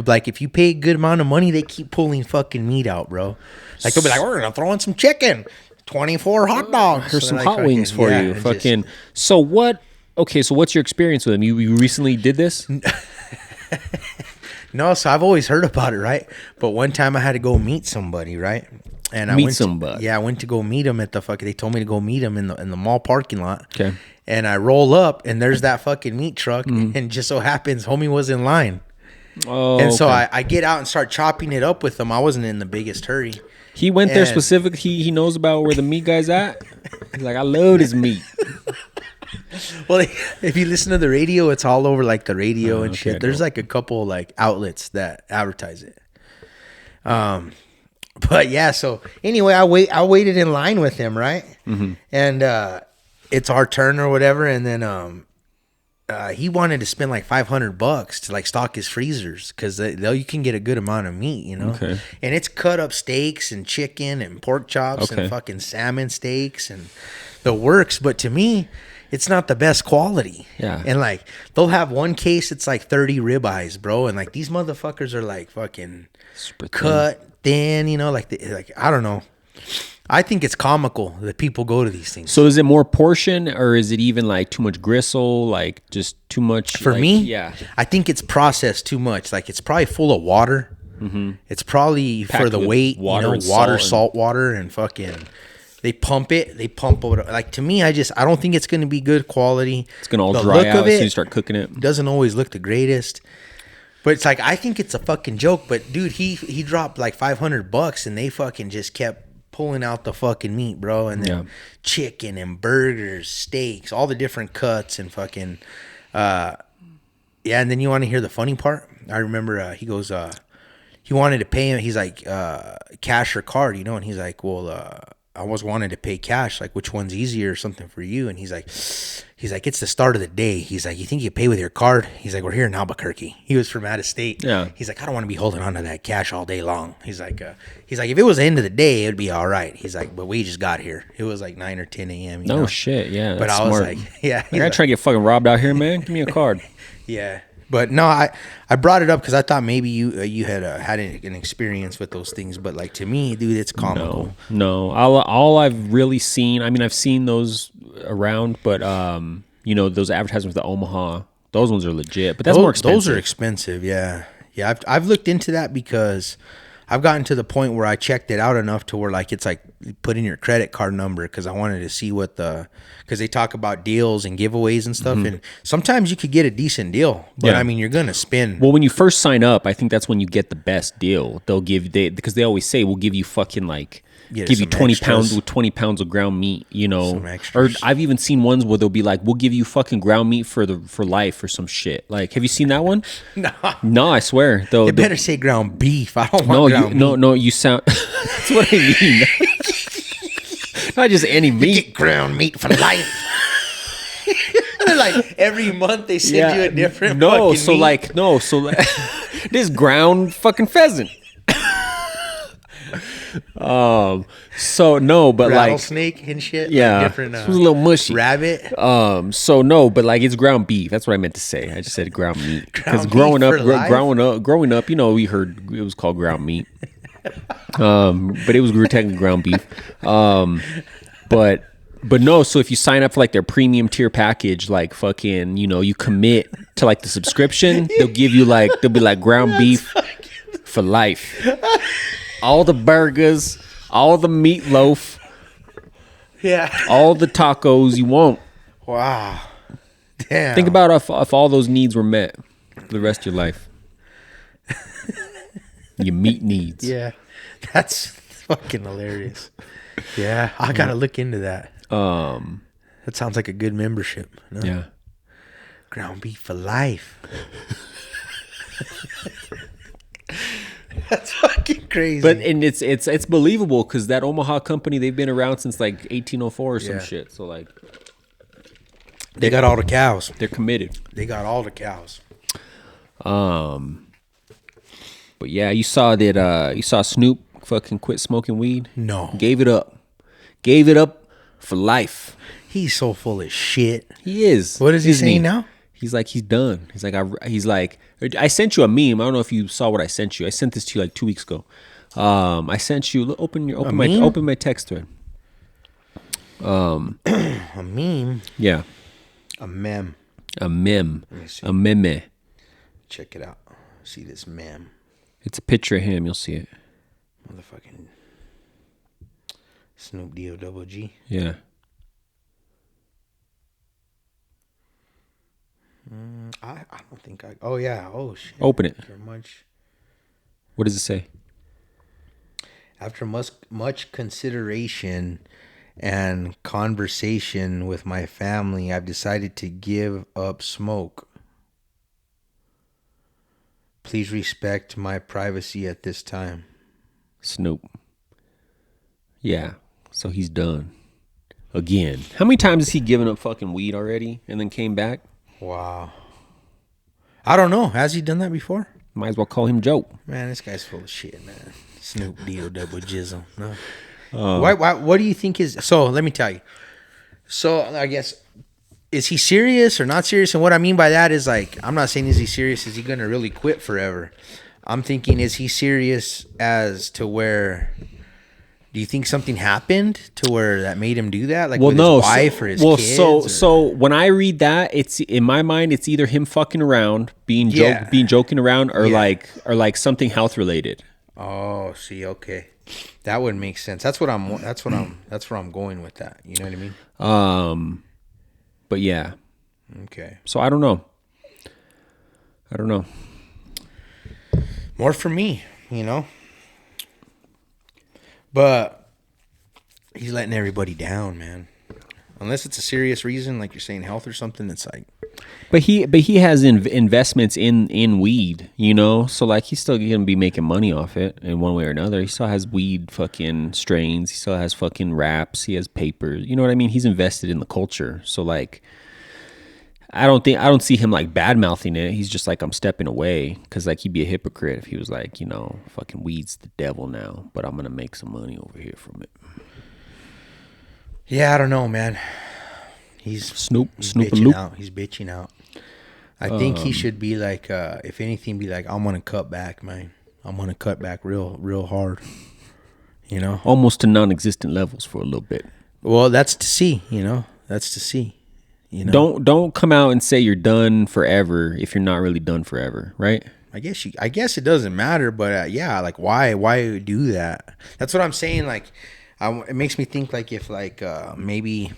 amount of money, they keep pulling fucking meat out, bro. Like they'll be like, we're gonna throw in some chicken, 24 hot dogs, or some hot wings for you. Fucking. So what? Okay, so what's your experience with them? You recently did this? No, so I've always heard about it, right? But one time I had to go meet somebody, right? And I went to go meet them at the fucking. They told me to go meet them in the mall parking lot. Okay. And I roll up, and there's that fucking meat truck, and just so happens, homie was in line. Oh, and so I get out and start chopping it up with him. I wasn't in the biggest hurry. He went there specifically. He knows about where the meat guy's at. He's like, I love this meat. Well, if you listen to the radio, it's all over like the radio and shit. There's like a couple like outlets that advertise it. But yeah, so anyway, I waited in line with him, right? Mm-hmm. And it's our turn or whatever, and then he wanted to spend like $500 to like stock his freezers because you can get a good amount of meat, you know. Okay. And it's cut up steaks and chicken and pork chops and fucking salmon steaks and the works. But to me, it's not the best quality. Yeah. And like they'll have one case, it's like 30 ribeyes, bro. And like these motherfuckers are like fucking cut thin, you know, like I don't know. I think it's comical that people go to these things. So is it more portion or is it even like too much gristle, like just too much? For me, yeah, I think it's processed too much. Like it's probably full of water. Mm-hmm. It's probably packed for the weight, water, salt water, and fucking. They pump it. They pump it. Like to me, I don't think it's going to be good quality. It's going to all dry out as soon as you start cooking it. Doesn't always look the greatest. But it's like I think it's a fucking joke. But dude, he dropped like $500 and they fucking just kept pulling out the fucking meat, bro, and then chicken and burgers, steaks, all the different cuts and fucking and then you want to hear the funny part? I remember he goes he wanted to pay him, he's like cash or card, you know, and he's like, well, I was wanted to pay cash, like which one's easier or something for you? And he's like it's the start of the day. He's like, you think you pay with your card? He's like, we're here in Albuquerque. He was from out of state. Yeah. He's like, I don't want to be holding on to that cash all day long. He's like, if it was the end of the day, it'd be all right. He's like, but we just got here. It was like 9 or 10 a.m. No shit, yeah. But I was like, yeah. I gotta try to get fucking robbed out here, man. Give me a card. Yeah. But no, I brought it up because I thought maybe you had had an experience with those things. But like to me, dude, it's comical. No. All I've really seen, I mean, I've seen those around, but you know, those advertisements with the Omaha, those ones are legit. But that's more expensive. Those are expensive. Yeah. I've looked into that because I've gotten to the point where I checked it out enough to where like it's like put in your credit card number because I wanted to see because they talk about deals and giveaways and stuff, and sometimes you could get a decent deal, but I mean you're gonna spend. Well, when you first sign up, I think that's when you get the best deal. They'll give because they always say we'll give you fucking like. Give you 20 pounds with 20 pounds of ground meat, you know. Or I've even seen ones where they'll be like, "We'll give you fucking ground meat for life" or some shit. Like, have you seen that one? No, I swear. They better say ground beef. I don't want ground meat. No, you sound. That's what I mean. Not just any meat. You get ground meat for life. Like every month they send you a different. This ground fucking pheasant. So no, but rattlesnake and shit. Yeah, like different. It was a little mushy. Rabbit. So no, but like it's ground beef. That's what I meant to say. I just said ground meat because growing up, you know, we heard it was called ground meat. But we were technically ground beef. But no. So if you sign up for like their premium tier package, like fucking, you know, you commit to like the subscription, they'll be like ground beef for life. All the burgers, all the meatloaf, all the tacos you want. Wow, damn! Think about if all those needs were met for the rest of your life. Your meat needs. Yeah, that's fucking hilarious. Yeah, I gotta look into that. That sounds like a good membership. No? Yeah, ground beef for life. That's fucking crazy. But and it's believable because that Omaha company, they've been around since like 1804 or some shit. So like they got all the cows. They're committed. They got all the cows. But yeah, you saw Snoop fucking quit smoking weed. No, gave it up for life. He's so full of shit. He is. What is he saying now? He's like, he's done. He's like, I sent you a meme. I don't know if you saw what I sent you. I sent this to you like 2 weeks ago. I sent you. Open my text thread. A meme. Yeah. A meme. A meme. A meme. Check it out. See this meme. It's a picture of him. You'll see it. Motherfucking Snoop D-O-double-G. Yeah. I don't think I. Oh yeah. Oh shit. Open it. What does it say? After much consideration and conversation with my family, I've decided to give up smoke. Please respect my privacy at this time. Snoop. Yeah. So he's done. Again. How many times has he given up fucking weed already and then came back? Wow. I don't know. Has he done that before? Might as well call him Joe. Man, this guy's full of shit, man. Snoop D-O-double jizzle. No. Why? What do you think is... So, let me tell you. So, I guess... Is he serious or not serious? And what I mean by that is like... I'm not saying is he serious? Is he going to really quit forever? I'm thinking, is he serious as to where... Do you think something happened to where that made him do that? Like with his wife or his kids? So when I read that, it's in my mind, it's either him fucking around, being joking around, or like something health related. Oh, see, okay, that would make sense. That's where I'm going with that. You know what I mean? But yeah. Okay. So I don't know. More for me, you know. But he's letting everybody down, man. Unless it's a serious reason, like you're saying, health or something. It's like, but he has investments in weed, you know. So like he's still gonna be making money off it in one way or another. He still has weed fucking strains. He still has fucking wraps. He has papers. You know what I mean? He's invested in the culture. So like, I don't see him like bad mouthing it. He's just like, I'm stepping away because like he'd be a hypocrite if he was like, you know, fucking weed's the devil now, but I'm gonna make some money over here from it. Yeah, I don't know, man. He's Snoop bitching out. He's bitching out. I think he should be like, if anything, be like, I'm gonna cut back, man. I'm gonna cut back real hard. You know, almost to non-existent levels for a little bit. Well, that's to see. You know, that's to see. You know, Don't come out and say you're done forever if you're not really done forever, right? I guess it doesn't matter, but yeah, like why do that? That's what I'm saying. Like, it makes me think like if like maybe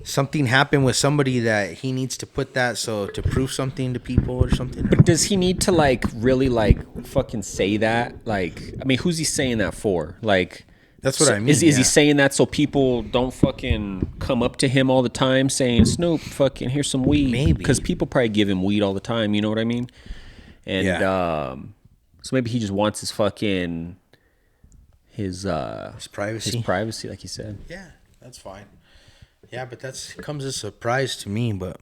something happened with somebody that he needs to put that so to prove something to people or something. But does he need to like really like fucking say that? Like, I mean, who's he saying that for? Like, that's what I mean. Is he saying that so people don't fucking come up to him all the time saying, Snoop, fucking here's some weed? Maybe. Because people probably give him weed all the time, you know what I mean? And so maybe he just wants his fucking his privacy, like you said. Yeah, that's fine. Yeah, but comes as a surprise to me, but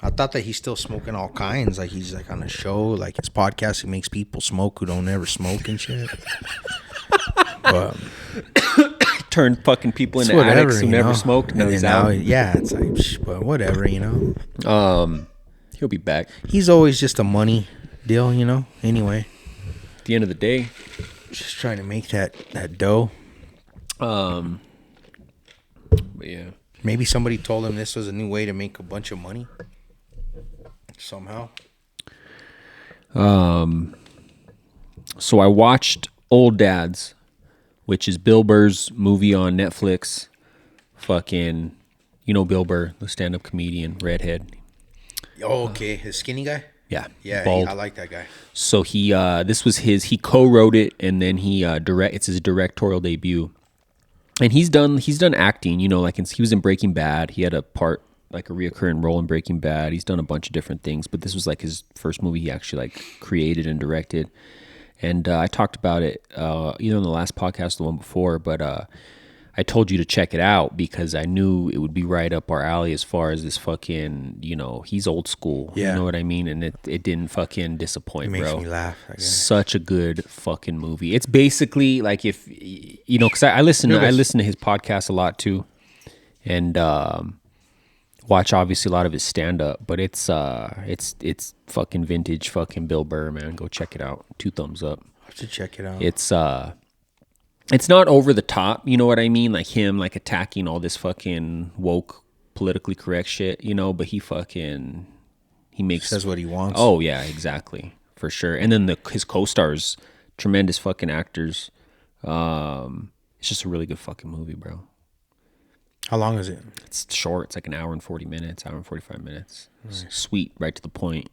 I thought that he's still smoking all kinds. Like he's like on a show, like his podcast, he makes people smoke who don't ever smoke and shit. But turn fucking people into addicts who never smoked. No, he's out. Yeah, it's like, but whatever, you know. He'll be back. He's always just a money deal, you know. Anyway, at the end of the day, just trying to make that dough. But yeah, maybe somebody told him this was a new way to make a bunch of money somehow. So I watched Old Dads, which is Bill Burr's movie on Netflix. Fucking, you know Bill Burr, the stand-up comedian, redhead. Oh, okay. His skinny guy? Yeah. Yeah, I like that guy. So he he co-wrote it, and then it's his directorial debut. And he's done acting, you know, like he was in Breaking Bad. He had a part, like a reoccurring role in Breaking Bad. He's done a bunch of different things, but this was like his first movie he actually like created and directed. And I talked about it either on the last podcast or the one before, but I told you to check it out because I knew it would be right up our alley as far as this fucking, you know, he's old school. Yeah. You know what I mean? And it didn't fucking disappoint, bro. It makes me laugh. Such a good fucking movie. It's basically like if, you know, because I listen to his podcast a lot too. And watch obviously a lot of his stand-up, but it's fucking vintage fucking Bill Burr, man. Go check it out. 2 thumbs up. I have to check it out. It's not over the top, you know what I mean? Like him like attacking all this fucking woke politically correct shit, you know, but he says what he wants. Oh yeah, exactly. For sure. And then his co-stars, tremendous fucking actors. It's just a really good fucking movie, bro. How long is it? It's short. It's like an hour and 40 minutes, hour and 45 minutes. Nice. Sweet, right to the point.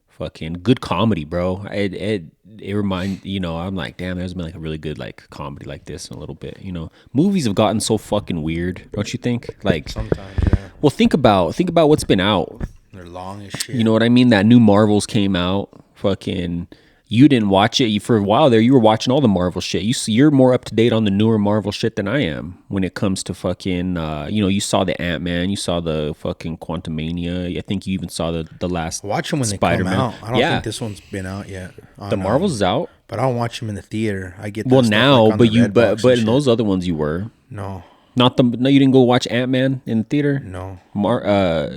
Fucking good comedy, bro. It reminds, you know, I'm like, damn, there's been like a really good like comedy like this in a little bit, you know. Movies have gotten so fucking weird, don't you think? Like sometimes, yeah. Well, think about what's been out. They're long as shit. You know what I mean? That new Marvels came out. Fucking, you didn't watch it. For a while there, you were watching all the Marvel shit. You're more up to date on the newer Marvel shit than I am when it comes to fucking, you know, you saw the Ant-Man, you saw the fucking Quantumania. I think you even saw the last watch them when Spider-Man. They come out. I don't think this one's been out yet. The Marvel's is out, but I don't watch them in the theater. I get well now, like but in those other ones you were no, you didn't go watch Ant-Man in the theater. No,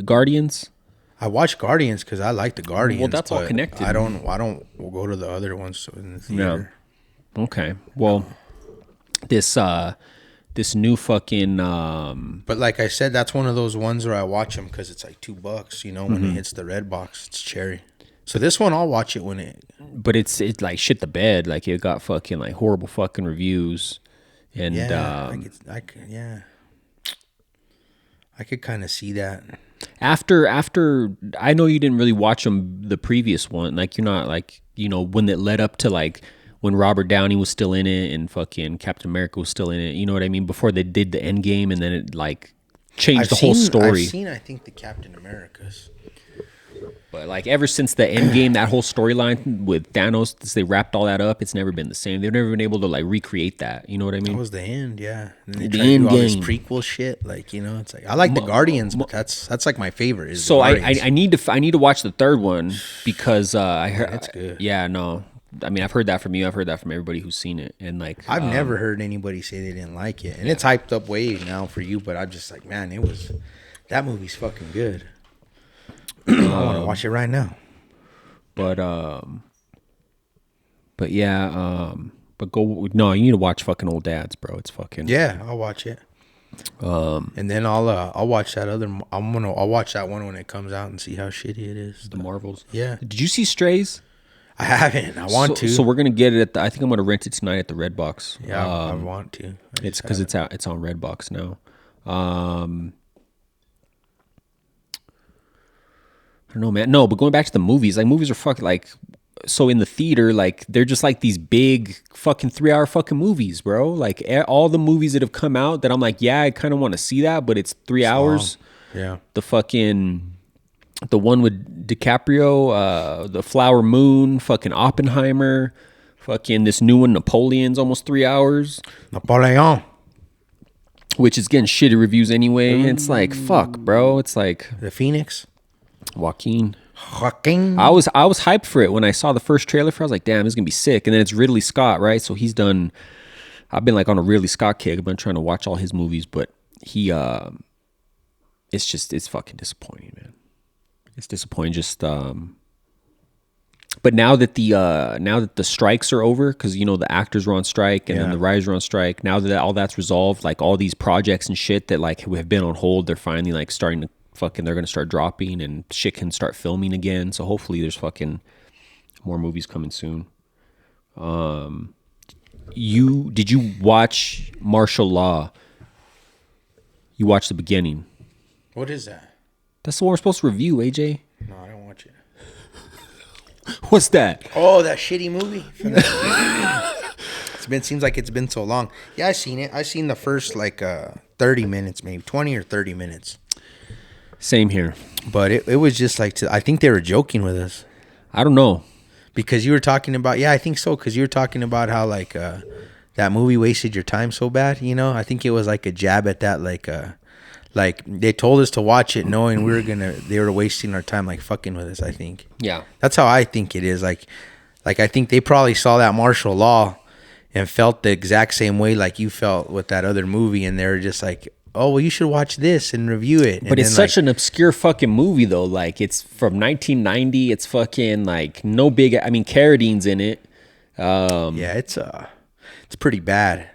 Guardians. I watch Guardians because I like the Guardians. Well, that's all connected. I don't go to the other ones in the theater. Yeah. Okay. Well, this new fucking. But like I said, that's one of those ones where I watch them because it's like $2. You know, when it hits the red box, it's cherry. So this one, I'll watch it when it. But it's like shit the bed. Like it got fucking like horrible fucking reviews, and yeah, I could kind of see that. After I know you didn't really watch them the previous one, like you're not like, you know, when it led up to like when Robert Downey was still in it and fucking Captain America was still in it, you know what I mean, before they did the Endgame and then it like changed the whole story. I've seen I think the Captain Americas. But like ever since the Endgame, that whole storyline with Thanos, they wrapped all that up. It's never been the same. They've never been able to like recreate that. You know what I mean? That was the end, yeah. And they tried to do all this prequel shit, like, you know, it's like I like the Guardians, but that's like my favorite. So I need to watch the third one because I heard that's good. Yeah, no, I mean I've heard that from you. I've heard that from everybody who's seen it, and like I've never heard anybody say they didn't like it, and it's hyped up way now for you. But I'm just like, man, that movie's fucking good. I want to watch it right now. But yeah, but no, you need to watch fucking Old Dads, bro. It's fucking Yeah, I'll watch it. And then I'll watch that other. I'll watch that one when it comes out and see how shitty it is. the Marvels. Yeah. Did you see Strays? I haven't. I want to. So we're gonna get it at I think I'm gonna rent it tonight at the Redbox. Yeah, I want to. It's because it's out. It's on Redbox now. I don't know, man. No, but going back to the movies, like movies are fucking like. So in the theater, like they're just like these big fucking 3-hour fucking movies, bro. Like all the movies that have come out that I'm like, yeah, I kind of want to see that, but it's 3 hours. Yeah. The one with DiCaprio, the Flower Moon, fucking Oppenheimer, fucking this new one, Napoleon's almost 3 hours. Napoleon. Which is getting shitty reviews anyway. It's like, fuck, bro. It's like The Phoenix. Joaquin. I was hyped for it when I saw the first trailer for it. I was like, damn, this is gonna be sick. And then it's Ridley Scott, right? So he's done. I've been like on a Ridley Scott kick. I've been trying to watch all his movies, but it's fucking disappointing, man. It's disappointing. Just but now that the strikes are over, because the actors were on strike and then the writers were on strike. Now that all that's resolved, like all these projects and shit that like have been on hold, they're finally like starting to. They're gonna start dropping and shit can start filming again. So hopefully there's fucking more movies coming soon. Did you watch Martial Law? You watched the beginning. What is that? That's the one we're supposed to review, AJ. No, I don't watch it. What's that? Oh, that shitty movie. Seems like it's been so long. Yeah, I seen it. I seen the first 30 minutes, maybe 20 or 30 minutes. Same here. But it was just like, I think they were joking with us. I don't know. Because you were talking about, I think so. Because you were talking about how that movie wasted your time so bad, I think it was like a jab at that, like they told us to watch it knowing they were wasting our time, like fucking with us, I think. Yeah. That's how I think it is. Like I think they probably saw that Martial Law and felt the exact same way like you felt with that other movie. And they were just like, oh, well, you should watch this and review it. But it's such an obscure fucking movie, though. Like, it's from 1990. It's fucking, like, no big... I mean, Carradine's in it. Yeah, it's pretty bad.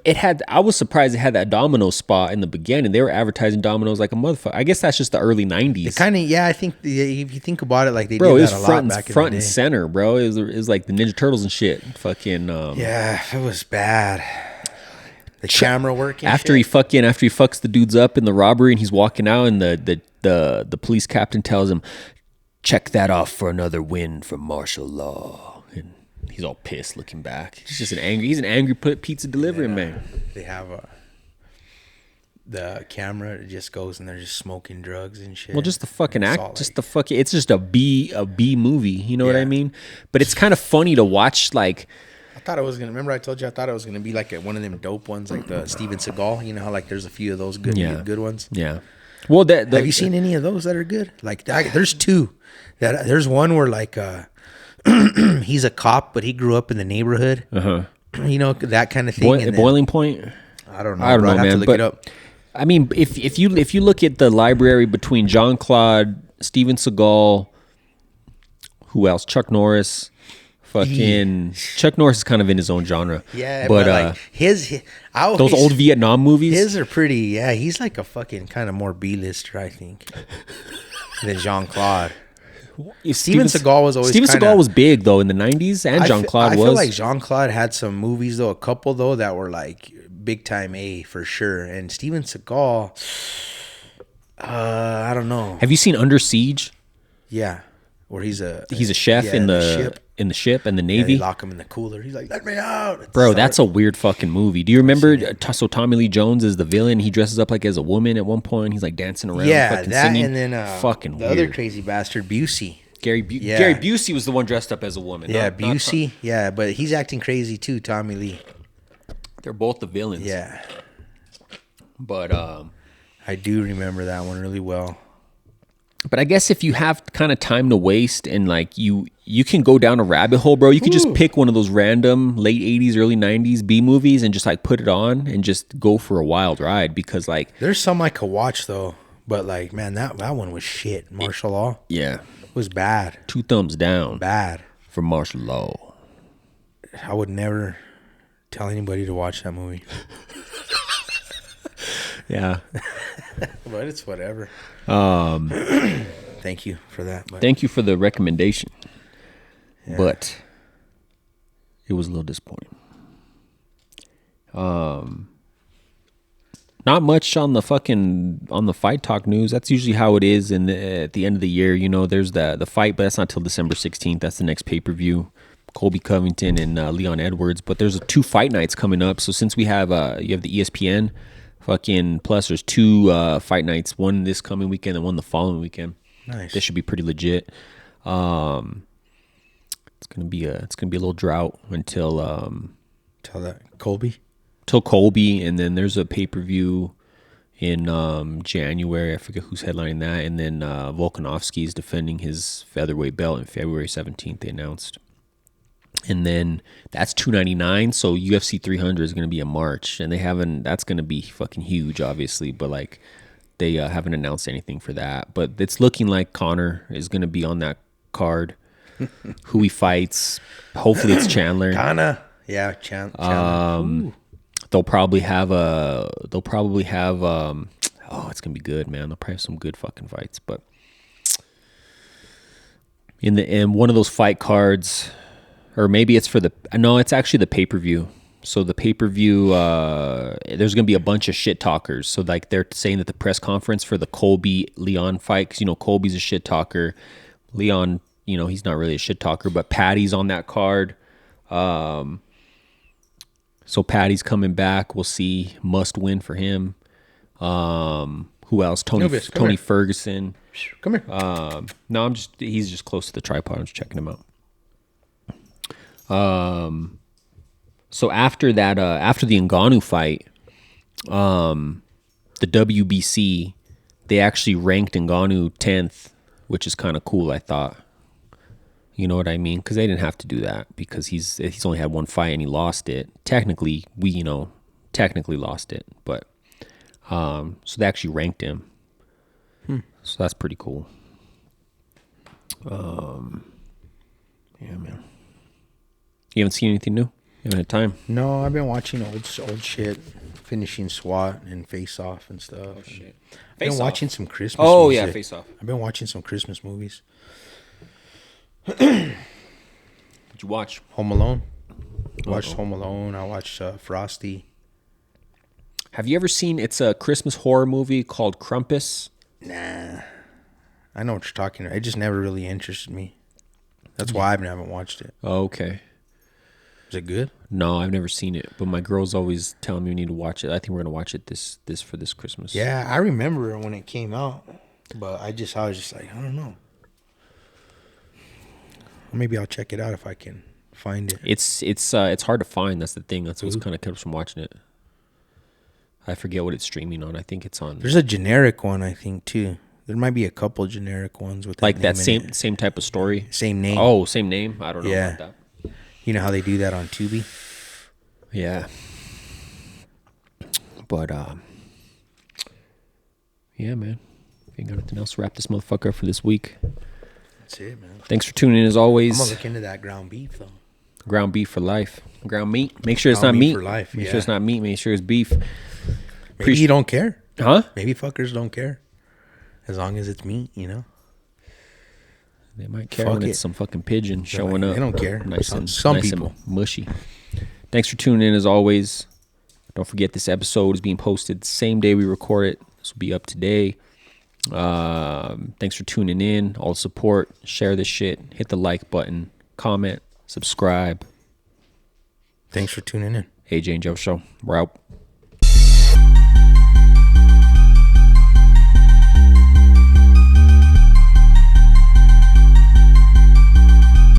I was surprised it had that Domino's spot in the beginning. They were advertising Domino's like a motherfucker. I guess that's just the early 90s. It kind of... Yeah, I think if you think about it, like, they bro, did it that was a lot back in the day. front and center, bro. It was like the Ninja Turtles and shit. Fucking... yeah, it was bad. The camera work after he fucks the dudes up in the robbery and he's walking out and the police captain tells him, check that off for another win for Martial Law. And he's all pissed looking back. He's an angry pizza delivery man. They have the camera just goes and they're just smoking drugs and shit. Well, just the fucking it's just a B movie, you know what I mean? But it's kind of funny to watch, like, I thought it was gonna. Remember, I told you I thought it was gonna be like one of them dope ones, like the Steven Seagal. You know how like there's a few of those good ones. Yeah. Well, have you seen any of those that are good? Like there's two. There's one where like he's a cop, but he grew up in the neighborhood. That kind of thing. Boiling Point. I don't know. I don't know, man. Have to look it up. I mean, if you look at the library between Jean-Claude, Steven Seagal, who else? Chuck Norris. Fucking Chuck Norris is kind of in his own genre. Yeah, but like those old Vietnam movies. His are pretty. Yeah, he's like a fucking kind of more B-lister, I think, than Jean-Claude. Steven Seagal was always. Steven Seagal was big though in the '90s, and Jean-Claude was. I feel like Jean-Claude had some movies though, a couple though that were like big time A for sure, and Steven Seagal. I don't know. Have you seen Under Siege? Yeah, where he's a chef in the ship and the Navy. They lock him in the cooler. He's like, "Let me out!" Bro, that's a weird fucking movie. Do you remember? So Tommy Lee Jones is the villain. He dresses up like as a woman at one point. He's like dancing around. Yeah, fucking that singing. And then fucking the weird. other crazy bastard Busey. Gary Busey was the one dressed up as a woman. Yeah, Busey. Yeah, but he's acting crazy too. Tommy Lee. They're both the villains. Yeah, but I do remember that one really well. But I guess if you have kind of time to waste and like you can go down a rabbit hole, bro. You could just pick one of those random late 80s, early 90s B movies and just like put it on and just go for a wild ride because like there's some I could watch though, But like, man, that one was shit. Martial law Yeah. was bad. 2 thumbs down. Bad. For martial law. I would never tell anybody to watch that movie. Yeah. But it's whatever. Thank you for that. But Thank you for the recommendation. yeah. But it was a little disappointing. Not much on the Fight Talk news. That's usually how it is at the end of the year. You know, there's the fight, but that's not till December 16th. That's the next pay-per-view. Colby Covington and Leon Edwards. But there's 2 fight nights coming up. So since we have you have the ESPN fucking plus, there's 2 fight nights. One this coming weekend and one the following weekend. Nice. This should be pretty legit. It's gonna be a little drought until Tell that Colby. till Colby, and then there's a pay-per-view in January. I forget who's headlining that, and then Volkanovski is defending his featherweight belt in February 17th. They announced, and then that's $299. So UFC 300 is going to be in March, and that's going to be fucking huge, obviously, but like they haven't announced anything for that. But it's looking like Conor is going to be on that card. Who he fights? Hopefully it's Chandler. Kinda. Yeah, Chandler. They'll probably have oh, it's gonna be good, man. They'll probably have some good fucking fights. But in one of those fight cards, or maybe it's it's actually the pay-per-view. So the pay-per-view, there's gonna be a bunch of shit talkers. So like they're saying that the press conference for the Colby Leon fight, because Colby's a shit talker, Leon, he's not really a shit talker, but Patty's on that card. So Patty's coming back. We'll see. Must win for him. Who else? Tony Ferguson. Come here. No, he's just close to the tripod. I'm just checking him out. So after that, after the Ngannou fight, the WBC, they actually ranked Ngannou 10th, which is kind of cool, I thought. You know what I mean? Because they didn't have to do that because he's only had one fight and he lost it. Technically, we lost it, but so they actually ranked him. So that's pretty cool. Yeah, man. You haven't seen anything new? You haven't had time? No, I've been watching old shit, finishing SWAT and Face Off and stuff. Oh shit! I've been watching some Christmas. Oh music. yeah, Face Off. I've been watching some Christmas movies. What'd you watch? Home Alone. Watched Home Alone. I watched Frosty. Have you ever seen? It's a Christmas horror movie called Krampus. Nah, I know what you're talking about. It just never really interested me. That's why I haven't watched it. Oh, okay. Is it good? No, I've never seen it, but my girl's always telling me we need to watch it. I think we're gonna watch it this Christmas. Yeah, I remember when it came out, but I was just like, I don't know. Maybe I'll check it out if I can find it. It's hard to find. That's the thing. That's what's kind of kept us from watching it. I forget what it's streaming on. I think it's on. There's a generic one, I think, too. There might be a couple generic ones with like that same type of story. Same name. Oh, same name. I don't know about that. You know how they do that on Tubi? Yeah. But yeah, man. Ain't got nothing else to wrap this motherfucker up for this week. That's it, man. Thanks for tuning in as always. I'm gonna look into that ground beef though. Ground beef for life. Ground meat. Make sure it's not meat. For life. Make sure it's not meat. Make sure it's beef. Maybe you don't care. Huh? Maybe fuckers don't care. As long as it's meat, They might care when it's some fucking pigeon showing up. They don't care. Nice Some nice people. And mushy. Thanks for tuning in as always. Don't forget this episode is being posted the same day we record it. This will be up today. Thanks for tuning in. All the support. Share this shit. Hit the like button. Comment. Subscribe. Thanks for tuning in. AJ and Joe Show. We're out.